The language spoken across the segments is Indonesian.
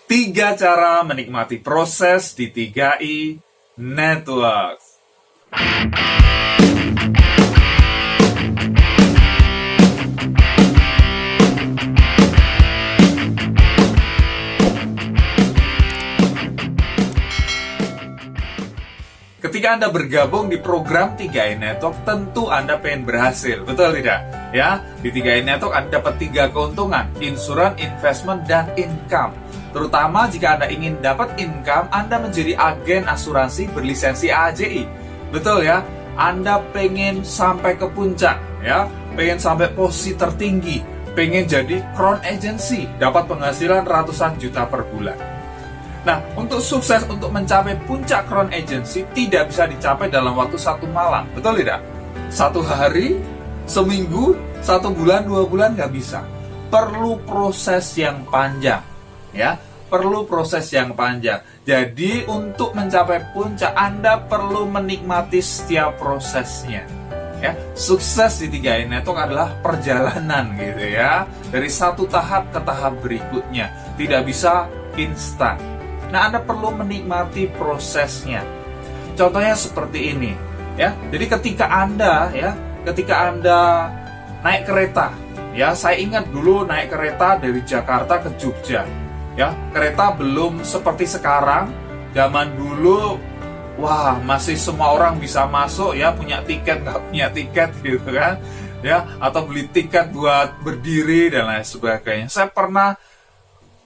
Tiga cara menikmati proses di 3i Network. Ketika Anda bergabung di program 3i Network, tentu Anda pengen berhasil, betul tidak? Ya, di 3i Network Anda dapat 3 keuntungan, insurans, investment, dan income. Terutama jika Anda ingin dapat income, Anda menjadi agen asuransi berlisensi AJI. Betul ya? Anda pengen sampai ke puncak, ya, pengen sampai posisi tertinggi, pengen jadi crown agency, dapat penghasilan ratusan juta per bulan. Nah, untuk sukses untuk mencapai puncak crown agency tidak bisa dicapai dalam waktu 1 malam, betul tidak? 1 hari, seminggu, 1 bulan, 2 bulan nggak bisa. Perlu proses yang panjang, ya, perlu proses yang panjang. Jadi untuk mencapai puncak Anda perlu menikmati setiap prosesnya. Ya, sukses di 3i Network adalah perjalanan gitu ya, dari satu tahap ke tahap berikutnya. Tidak bisa instan. Nah, Anda perlu menikmati prosesnya. Contohnya seperti ini, ya. Jadi ketika Anda naik kereta, ya, saya ingat dulu naik kereta dari Jakarta ke Jogja. Ya, kereta belum seperti sekarang. Zaman dulu, wah, masih semua orang bisa masuk, ya, punya tiket, nggak punya tiket gitu kan, ya, atau beli tiket buat berdiri dan lain sebagainya. Saya pernah,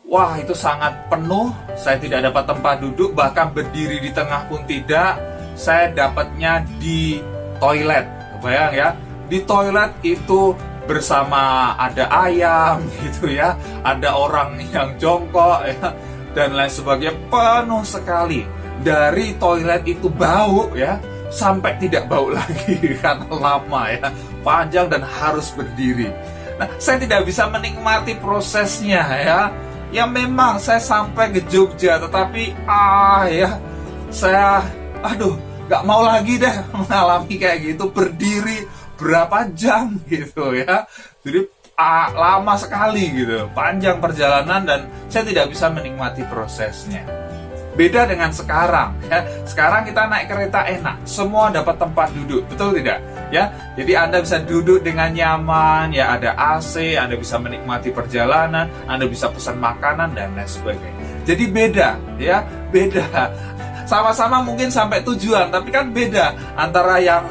wah, itu sangat penuh, saya tidak dapat tempat duduk, bahkan berdiri di tengah pun tidak. Saya dapatnya di toilet, bayang ya, di toilet itu bersama ada ayam gitu ya, ada orang yang jongkok ya, dan lain sebagainya, penuh sekali. Dari toilet itu bau ya, sampai tidak bau lagi karena lama ya, panjang dan harus berdiri. Nah, saya tidak bisa menikmati prosesnya ya. Ya memang saya sampai ke Jogja, tetapi saya nggak mau lagi deh mengalami kayak gitu, berdiri berapa jam gitu ya. Jadi lama sekali gitu, panjang perjalanan, dan saya tidak bisa menikmati prosesnya. Beda dengan sekarang ya. Sekarang kita naik kereta enak, semua dapat tempat duduk, betul tidak? Ya, jadi Anda bisa duduk dengan nyaman, ya, ada AC, Anda bisa menikmati perjalanan, Anda bisa pesan makanan dan lain sebagainya. Jadi beda, ya, beda. Sama-sama mungkin sampai tujuan, tapi kan beda antara yang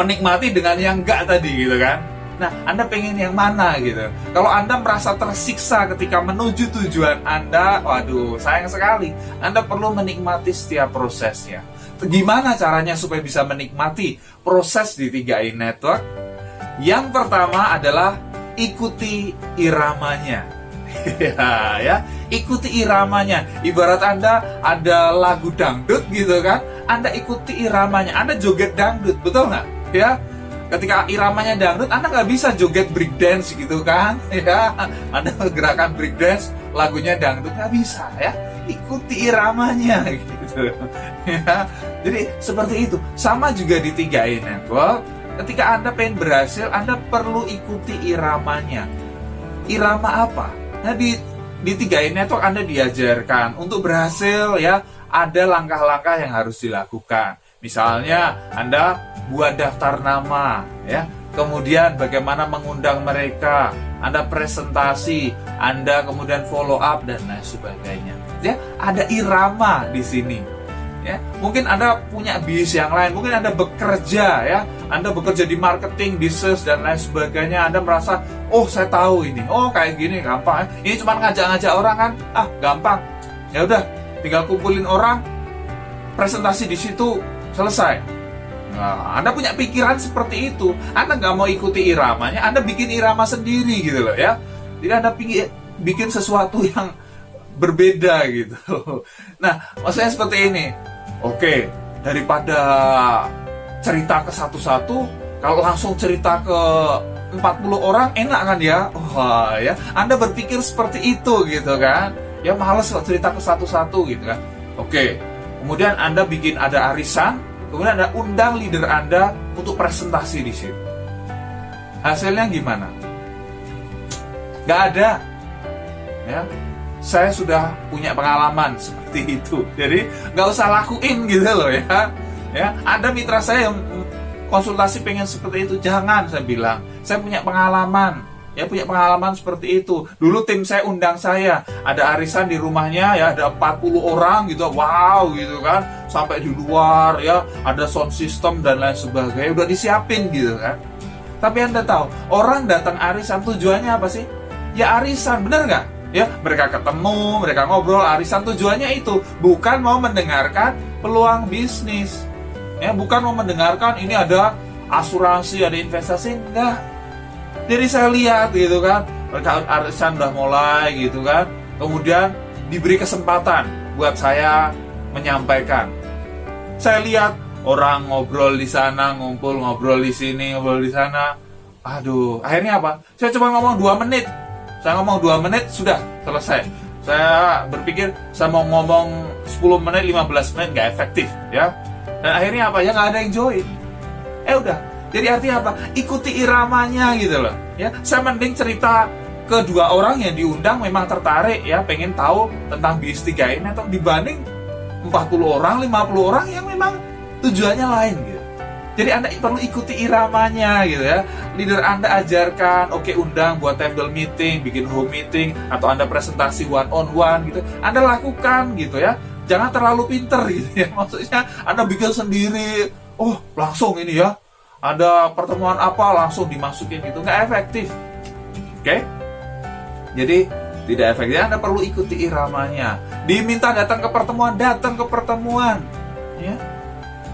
menikmati dengan yang enggak tadi gitu kan. Nah, Anda pengen yang mana gitu? Kalau Anda merasa tersiksa ketika menuju tujuan Anda, waduh, sayang sekali. Anda perlu menikmati setiap prosesnya. Gimana caranya supaya bisa menikmati proses di 3i Network? Yang pertama adalah ikuti iramanya. Ya, ikuti iramanya. Ibarat Anda ada lagu dangdut gitu kan, Anda ikuti iramanya. Anda joget dangdut, betul nggak? Ya, ketika iramanya dangdut, Anda nggak bisa joget breakdance gitu kan, ya. Anda gerakan breakdance, lagunya dangdut, nggak bisa ya. Ikuti iramanya gitu. Ya, jadi seperti itu. Sama juga di 3i Network. Ketika Anda pengen berhasil, Anda perlu ikuti iramanya. Irama apa? Nah, di 3i Network Anda diajarkan untuk berhasil ya, ada langkah-langkah yang harus dilakukan. Misalnya Anda buat daftar nama ya, kemudian bagaimana mengundang mereka, Anda presentasi, Anda kemudian follow up dan lain sebagainya. Ya, ada irama di sini. Ya, mungkin Anda punya bisnis yang lain, mungkin Anda bekerja ya, Anda bekerja di marketing, bisnis dan lain sebagainya. Anda merasa, oh saya tahu ini, oh kayak gini gampang. Ini cuma ngajak-ngajak orang kan, gampang. Ya udah, tinggal kumpulin orang, presentasi di situ, selesai. Nah, Anda punya pikiran seperti itu, Anda nggak mau ikuti iramanya, Anda bikin irama sendiri gitu loh ya. Jadi Anda bikin sesuatu yang berbeda gitu. Nah, maksudnya seperti ini. Oke, daripada cerita ke satu-satu, kalau langsung cerita ke 40 orang enak kan ya? Wah ya, Anda berpikir seperti itu gitu kan? Ya males cerita ke satu-satu gitu kan? Oke, kemudian Anda bikin ada arisan, kemudian Anda undang leader Anda untuk presentasi di situ. Hasilnya gimana? Gak ada, ya. saya sudah punya pengalaman seperti itu. Jadi nggak usah lakuin gitu loh ya. Ya, ada mitra saya yang konsultasi pengen seperti itu, jangan, saya bilang. Saya punya pengalaman. Ya, punya pengalaman seperti itu. Dulu tim saya undang saya, ada arisan di rumahnya ya, ada 40 orang gitu. Wow gitu kan. Sampai di luar ya, ada sound system dan lain sebagainya, udah disiapin gitu kan. Tapi Anda tahu, orang datang arisan tujuannya apa sih? Ya arisan, bener nggak? Ya, mereka ketemu, mereka ngobrol, arisan tujuannya itu bukan mau mendengarkan peluang bisnis. Ya, bukan mau mendengarkan ini ada asuransi, ada investasi, enggak. Jadi saya lihat gitu kan, mereka arisan udah mulai gitu kan. Kemudian diberi kesempatan buat saya menyampaikan. Saya lihat orang ngobrol di sana, ngumpul, ngobrol di sini, ngobrol di sana. Aduh, akhirnya apa? Saya cuma ngomong 2 menit. Saya ngomong 2 menit, sudah selesai. Saya berpikir saya mau ngomong 10 menit, 15 menit, gak efektif ya. Dan akhirnya apa? Ya gak ada yang join. Udah. Jadi artinya apa? Ikuti iramanya gitu loh. Ya, saya mending cerita ke 2 orang yang diundang memang tertarik ya, pengen tahu tentang BS3 ini, atau dibanding 40 orang, 50 orang yang memang tujuannya lain gitu. Jadi Anda perlu ikuti iramanya gitu ya. Leader Anda ajarkan, oke, undang buat table meeting, bikin home meeting, atau Anda presentasi one on one gitu. Anda lakukan gitu ya. Jangan terlalu pinter gitu ya. Maksudnya Anda bikin sendiri, oh langsung ini ya, ada pertemuan apa langsung dimasukin gitu, nggak efektif. Oke? Jadi tidak efektif. Anda perlu ikuti iramanya. Diminta datang ke pertemuan, datang ke pertemuan. Ya.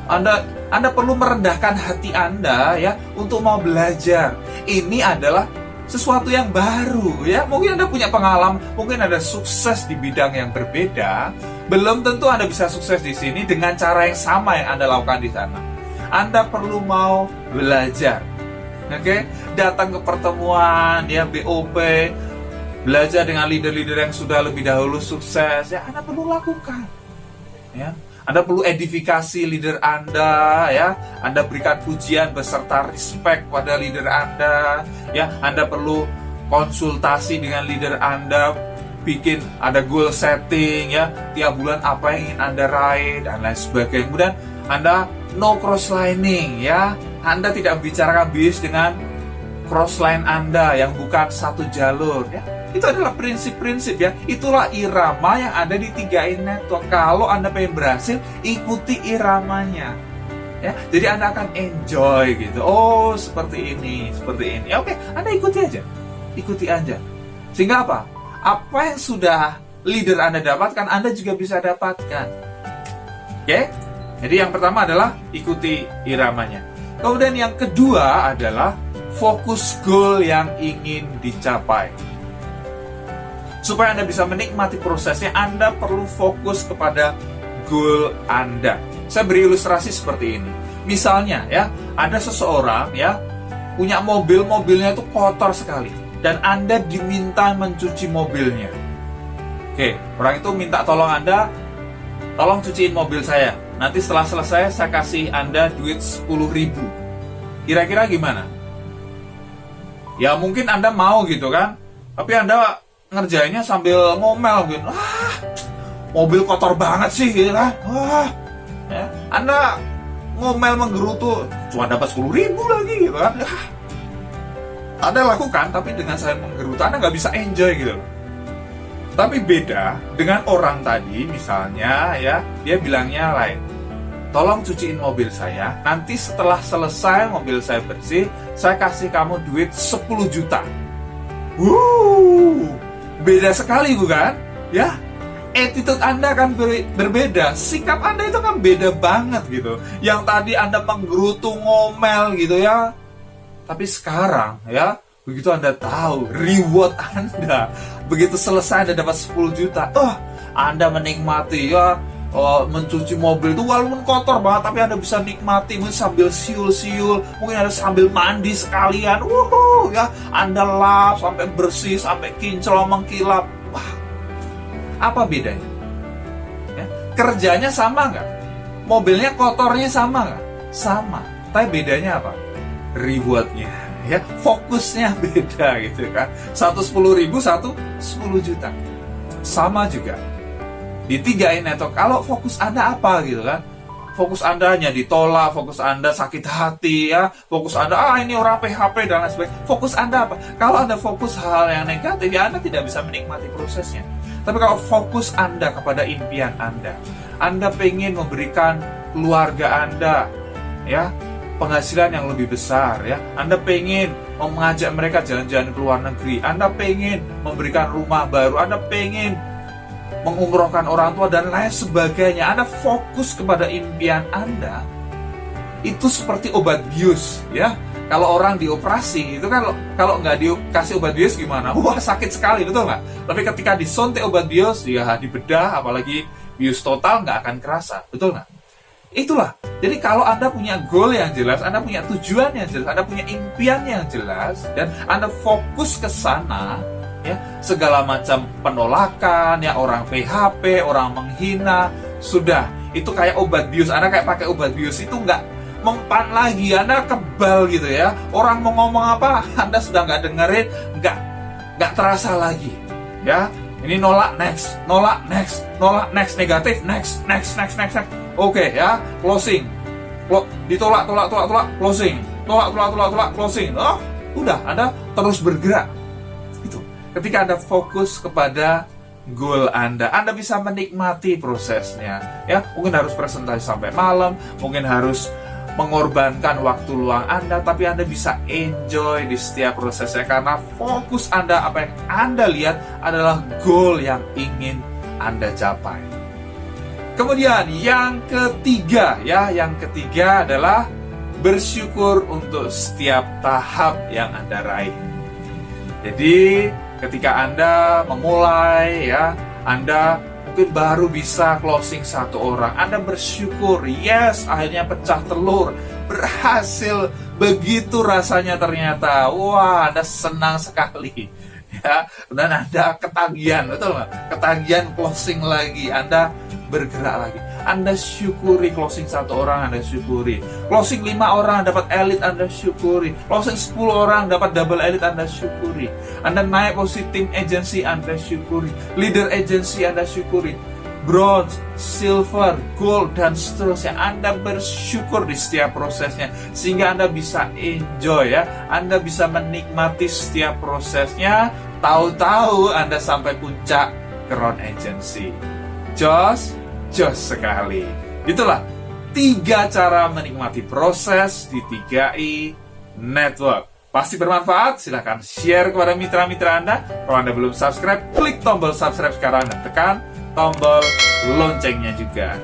Anda perlu merendahkan hati Anda ya untuk mau belajar. Ini adalah sesuatu yang baru ya. Mungkin Anda punya pengalaman, mungkin Anda sukses di bidang yang berbeda. Belum tentu Anda bisa sukses di sini dengan cara yang sama yang Anda lakukan di sana. Anda perlu mau belajar. Oke? Datang ke pertemuan ya, BOP, belajar dengan leader-leader yang sudah lebih dahulu sukses ya, Anda perlu lakukan. Ya. Anda perlu edifikasi leader Anda ya. Anda berikan pujian beserta respect pada leader Anda ya. Anda perlu konsultasi dengan leader Anda, bikin ada goal setting ya, tiap bulan apa yang ingin Anda raih dan lain sebagainya. Kemudian Anda no cross lining ya. Anda tidak bicarakan bisnis dengan cross line Anda yang bukan satu jalur ya. Itu adalah prinsip-prinsip ya. Itulah irama yang ada di 3i Network. Kalau Anda pengen berhasil, ikuti iramanya. Ya, jadi Anda akan enjoy gitu. Oh, seperti ini, seperti ini. Ya, oke, Anda ikuti aja. Ikuti aja. Sehingga apa? Apa yang sudah leader Anda dapatkan, Anda juga bisa dapatkan. Oke? Jadi yang pertama adalah ikuti iramanya. Kemudian yang kedua adalah fokus goal yang ingin dicapai. Supaya Anda bisa menikmati prosesnya, Anda perlu fokus kepada goal Anda. Saya beri ilustrasi seperti ini. Misalnya ya, ada seseorang ya punya mobilnya itu kotor sekali, dan Anda diminta mencuci mobilnya. Oke, orang itu minta tolong Anda, tolong cuciin mobil saya. Nanti setelah selesai saya kasih Anda duit 10.000. Kira-kira gimana? Ya mungkin Anda mau gitu kan, tapi Anda ngerjainnya sambil ngomel gitu. Mobil kotor banget sih gitu kan. Ya. Anda ngomel menggerutu, cuma dapat 10.000 lagi gitu kan. Anda lakukan, tapi dengan saya menggerutu Anda nggak bisa enjoy gitu loh. Tapi beda dengan orang tadi, misalnya ya, dia bilangnya lain. Tolong cuciin mobil saya, nanti setelah selesai mobil saya bersih, saya kasih kamu duit 10 juta. Beda sekali bukan? Ya, attitude Anda kan berbeda. Sikap Anda itu kan beda banget gitu. Yang tadi Anda menggerutu, ngomel gitu ya. Tapi sekarang ya, begitu Anda tahu reward Anda, begitu selesai Anda dapat 10 juta, Anda menikmati ya, mencuci mobil itu walaupun kotor banget, tapi Anda bisa nikmati, mungkin sambil siul-siul, mungkin Anda sambil mandi sekalian, ya, Anda lap sampai bersih, sampai kinclong mengkilap. Wah, apa bedanya? Ya, kerjanya sama nggak? Mobilnya kotornya sama nggak? Sama, tapi bedanya apa? Rewardnya. Ya, fokusnya beda gitu kan. Satu 10.000, satu 10 juta. Sama juga di 3i Network, kalau fokus Anda apa gitu kan, fokus Anda hanya ditolak, fokus Anda sakit hati ya, fokus Anda ini orang PHP dan lain sebagainya, fokus Anda apa? Kalau Anda fokus hal yang negatif, ya Anda tidak bisa menikmati prosesnya. Tapi kalau fokus Anda kepada impian Anda pengen memberikan keluarga Anda ya penghasilan yang lebih besar ya, Anda pengen mengajak mereka jalan-jalan ke luar negeri, Anda pengen memberikan rumah baru, Anda pengen mengumrohkan orang tua dan lain sebagainya, Anda fokus kepada impian Anda, itu seperti obat bius ya. Kalau orang dioperasi itu kan, kalau nggak dikasih obat bius gimana? Wah, sakit sekali, betul nggak? Tapi ketika disuntik obat bius, ya dibedah, apalagi bius total, nggak akan kerasa, betul nggak? Itulah. Jadi kalau Anda punya goal yang jelas, Anda punya tujuan yang jelas, Anda punya impian yang jelas, dan Anda fokus ke sana, ya, segala macam penolakan, ya, orang PHP, orang menghina, sudah, itu kayak obat bius. Anda kayak pakai obat bius, itu nggak mempan lagi, Anda kebal gitu ya. Orang mau ngomong apa, Anda sudah nggak dengerin, nggak terasa lagi, ya. Ini nolak, next, nolak, next, nolak, next, negatif, next. Oke, ya, closing. Ditolak, closing. Tolak, closing. Oh, udah, Anda terus bergerak. Itu. Ketika Anda fokus kepada goal Anda bisa menikmati prosesnya. Ya, mungkin harus presentasi sampai malam, mungkin harus mengorbankan waktu luang Anda, tapi Anda bisa enjoy di setiap prosesnya karena fokus Anda, apa yang Anda lihat adalah goal yang ingin Anda capai. Kemudian yang ketiga adalah bersyukur untuk setiap tahap yang Anda raih. Jadi ketika Anda memulai ya, Anda mungkin baru bisa closing 1 orang, Anda bersyukur, yes, akhirnya pecah telur, berhasil, begitu rasanya ternyata, wah, Anda senang sekali, ya, dan Anda ketagihan, betul nggak? Ketagihan closing lagi, Anda bergerak lagi, Anda syukuri closing 1 orang, Anda syukuri, closing 5 orang dapat elite, Anda syukuri, closing 10 orang dapat double elite, Anda syukuri, Anda naik posisi tim agency, Anda syukuri, leader agency, Anda syukuri, bronze, silver, gold, dan seterusnya. Anda bersyukur di setiap prosesnya sehingga Anda bisa enjoy ya, Anda bisa menikmati setiap prosesnya. Tahu-tahu Anda sampai puncak crown agency. Jos sekali. Itulah 3 cara menikmati proses di 3i Network. Pasti bermanfaat, silahkan share kepada mitra-mitra Anda. Kalau Anda belum subscribe, klik tombol subscribe sekarang dan tekan tombol loncengnya juga.